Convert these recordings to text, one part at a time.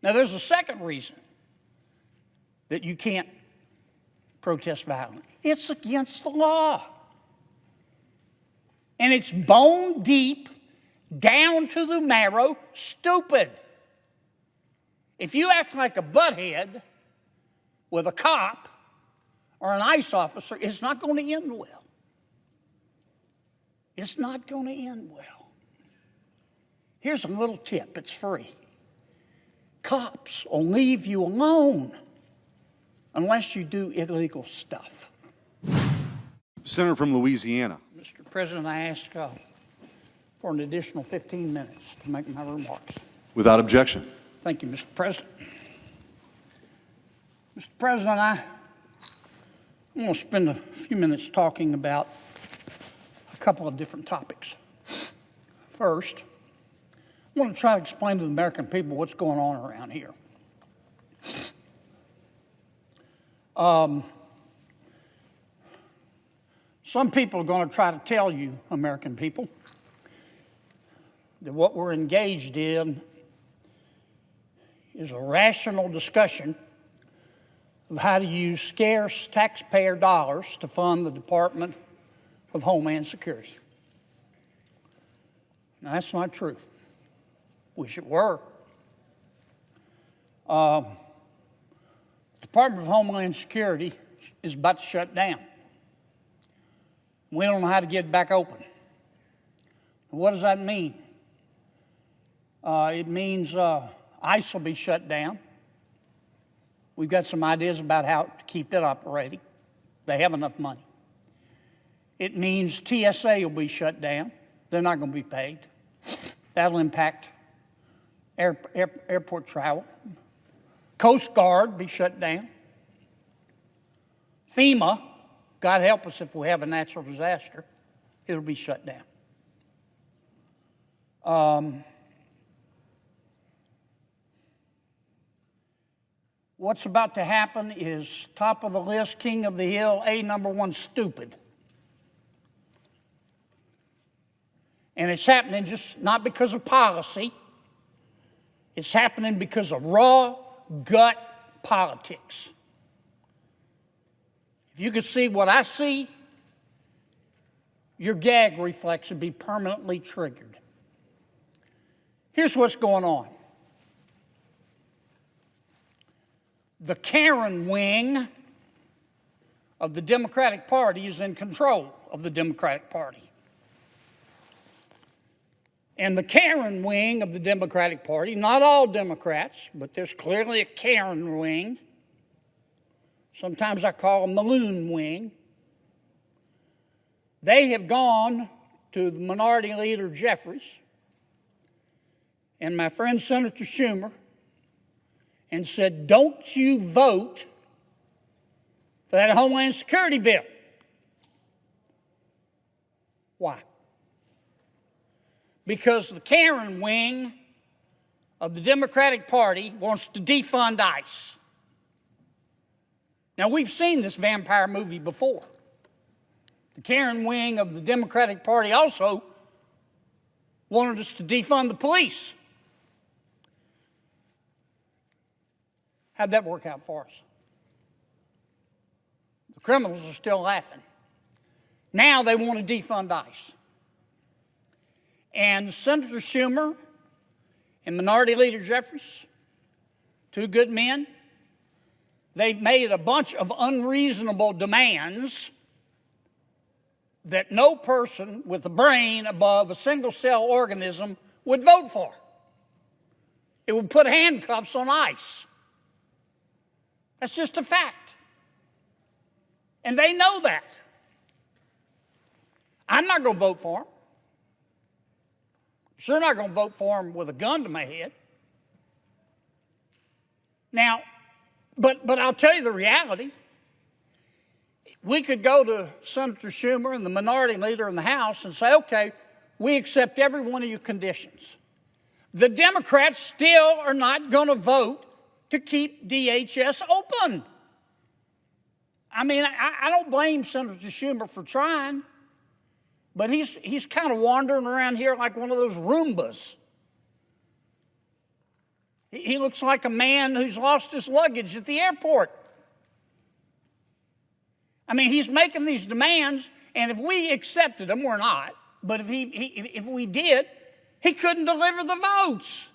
Now, there's a second reason that you can't protest violently. It's against the law. And it's bone deep, down to the marrow, stupid. If you act like a butthead with a cop or an ICE officer, it's not going to end well. It's not going to end well. Here's a little tip. It's free. Cops will leave you alone unless you do illegal stuff. Senator from Louisiana. Mr. President, I ask for an additional 15 minutes to make my remarks. Without objection. Thank you, Mr. President. Mr. President, I'm going to spend a few minutes talking about a couple of different topics. First, I want to try to explain to the American people what's going on around here. Some people are going to try to tell you, American people, that what we're engaged in is a rational discussion of how to use scarce taxpayer dollars to fund the Department of Homeland Security. Now, that's not true. Wish it were. Department of Homeland Security is about to shut down. We don't know how to get it back open. What does that mean? It means ICE will be shut down. We've got some ideas about how to keep it operating. They have enough money. It means TSA will be shut down. They're not going to be paid. That'll impact airport travel. Coast Guard be shut down. FEMA, God help us if we have a natural disaster, it'll be shut down. What's about to happen is top of the list, king of the hill, number one, stupid. And it's happening just not because of policy. It's happening because of raw gut politics. If you could see what I see, your gag reflex would be permanently triggered. Here's what's going on. The Karen wing of the Democratic Party is in control of the Democratic Party. And the Karen wing of the Democratic Party, not all Democrats, but there's clearly a Karen wing. Sometimes I call them the loon wing. They have gone to the Minority Leader Jeffries and my friend Senator Schumer and said, don't you vote for that Homeland Security bill. Why? Because the Karen wing of the Democratic Party wants to defund ICE. Now, we've seen this vampire movie before. The Karen wing of the Democratic Party also wanted us to defund the police. How'd that work out for us? The criminals are still laughing. Now they want to defund ICE. And Senator Schumer and Minority Leader Jeffries, two good men, they've made a bunch of unreasonable demands that no person with a brain above a single-cell organism would vote for. It would put handcuffs on ICE. That's just a fact. And they know that. I'm not going to vote for them. Sure not going to vote for them with a gun to my head. Now, but I'll tell you the reality. We could go to Senator Schumer and the Minority Leader in the House and say, okay, we accept every one of your conditions. The Democrats still are not going to vote to keep DHS open. I mean, I don't blame Senator Schumer for trying, but he's kind of wandering around here like one of those Roombas. He looks like a man who's lost his luggage at the airport. I mean, he's making these demands, and if we accepted them, we're not, but if we did, he couldn't deliver the votes.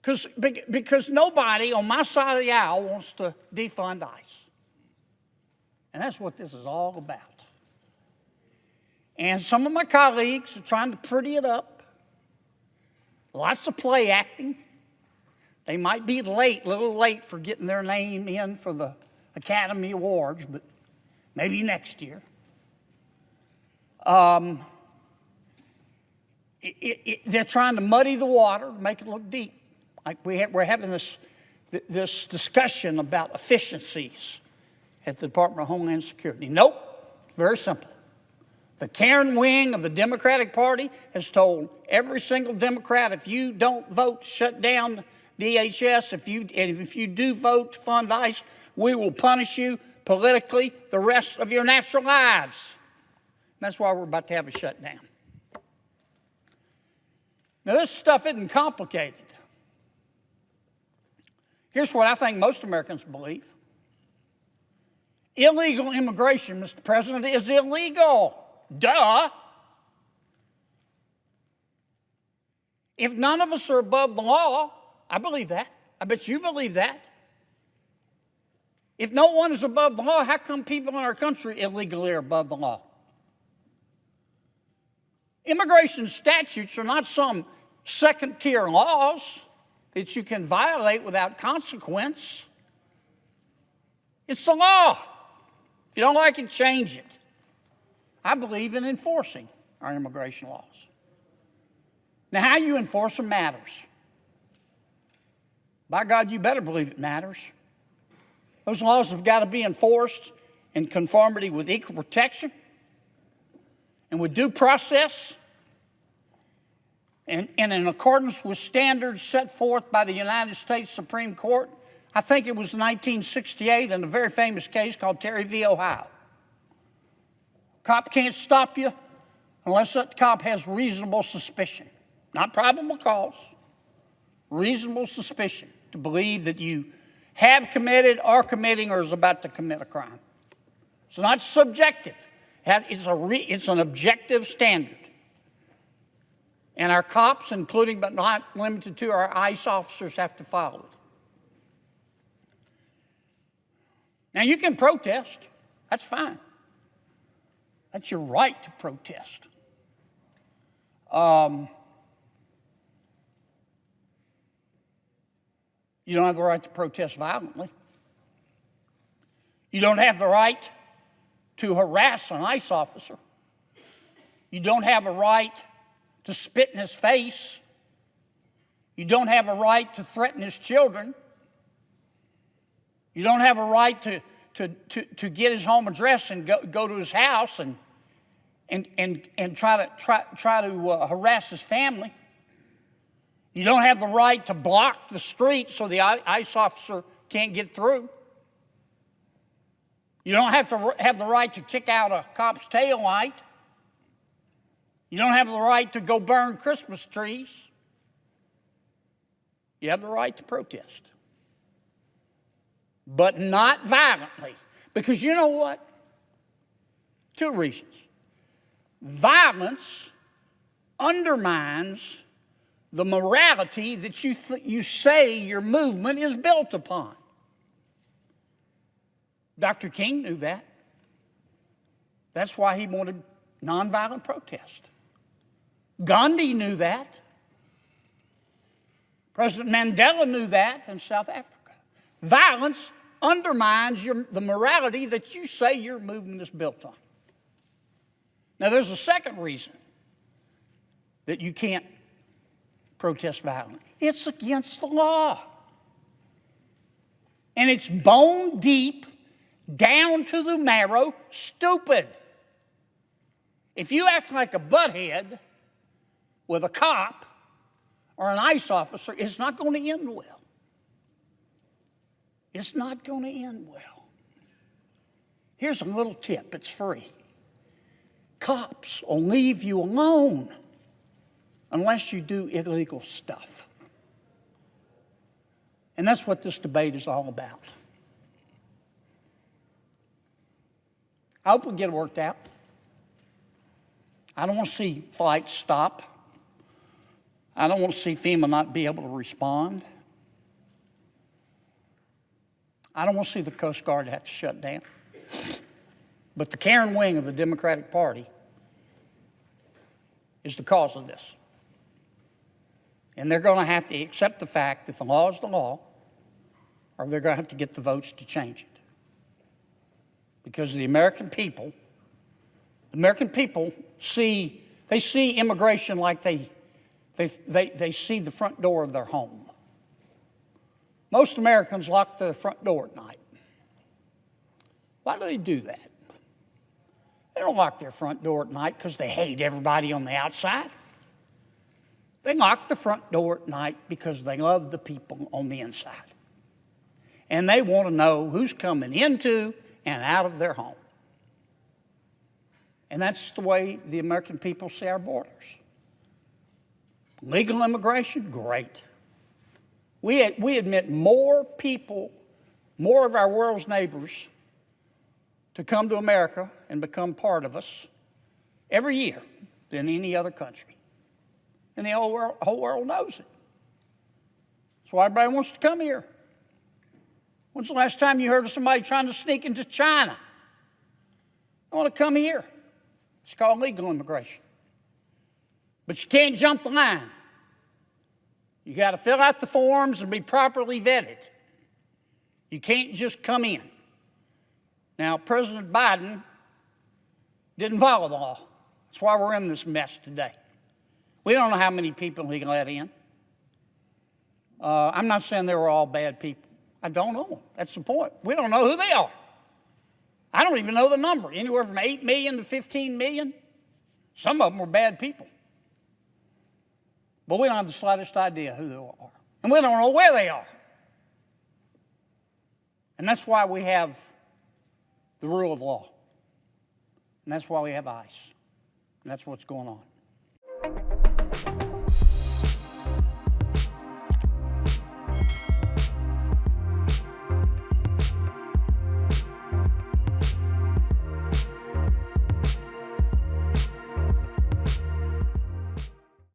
Because nobody on my side of the aisle wants to defund ICE. And that's what this is all about. And some of my colleagues are trying to pretty it up. Lots of play acting. They might be late, a little late for getting their name in for the Academy Awards, but maybe next year. They're trying to muddy the water, make it look deep. Like we're having this discussion about efficiencies at the Department of Homeland Security. Nope, very simple. The Karen wing of the Democratic Party has told every single Democrat, if you don't vote to shut down DHS, if you do vote to fund ICE, we will punish you politically the rest of your natural lives. And that's why we're about to have a shutdown. Now, this stuff isn't complicated. Here's what I think most Americans believe. Illegal immigration, Mr. President, is illegal. Duh. If none of us are above the law, I believe that. I bet you believe that. If no one is above the law, how come people in our country illegally are above the law? Immigration statutes are not some second-tier laws that you can violate without consequence. It's the law. If you don't like it, change it. I believe in enforcing our immigration laws. Now, how you enforce them matters. By God, you better believe it matters. Those laws have got to be enforced in conformity with equal protection and with due process and in accordance with standards set forth by the United States Supreme Court. I think it was 1968 in a very famous case called Terry v. Ohio. Cop can't stop you unless that cop has reasonable suspicion. Not probable cause, reasonable suspicion to believe that you have committed, are committing, or is about to commit a crime. It's not subjective. It's an objective standard. And our cops, including but not limited to our ICE officers, have to follow it. Now, you can protest. That's fine. That's your right to protest. You don't have the right to protest violently. You don't have the right to harass an ICE officer. You don't have a right to spit in his face. You don't have a right to threaten his children. You don't have a right to get his home address and go to his house and try to harass his family. You don't have the right to block the street so the ICE officer can't get through. You don't have to have the right to kick out a cop's tail light. You don't have the right to go burn Christmas trees. You have the right to protest. But not violently. Because you know what? Two reasons. Violence undermines the morality that you say your movement is built upon. Dr. King knew that. That's why he wanted nonviolent protest. Gandhi knew that. President Mandela knew that in South Africa. Violence undermines the morality that you say your movement is built on. Now, there's a second reason that you can't protest violently. It's against the law. And it's bone deep, down to the marrow, stupid. If you act like a butthead with a cop or an ICE officer, it's not going to end well. It's not going to end well. Here's a little tip. It's free. Cops will leave you alone unless you do illegal stuff. And that's what this debate is all about. I hope we get it worked out. I don't want to see flights stop. I don't want to see FEMA not be able to respond. I don't want to see the Coast Guard have to shut down. But the Karen wing of the Democratic Party is the cause of this. And they're going to have to accept the fact that the law is the law, or they're going to have to get the votes to change it. Because the American people see immigration like they see the front door of their home. Most Americans lock their front door at night. Why do they do that? They don't lock their front door at night because they hate everybody on the outside. They lock the front door at night because they love the people on the inside. And they want to know who's coming into and out of their home. And that's the way the American people see our borders. Legal immigration, great. We admit more people, more of our world's neighbors, to come to America and become part of us every year than any other country. And the whole world knows it. That's why everybody wants to come here. When's the last time you heard of somebody trying to sneak into China? I want to come here. It's called legal immigration. But you can't jump the line. You got to fill out the forms and be properly vetted. You can't just come in. Now, President Biden didn't follow the law. That's why we're in this mess today. We don't know how many people he let in. I'm not saying they were all bad people. I don't know them. That's the point. We don't know who they are. I don't even know the number. Anywhere from 8 million to 15 million. Some of them were bad people. But we don't have the slightest idea who they are. And we don't know where they are. And that's why we have the rule of law. And that's why we have ICE. And that's what's going on.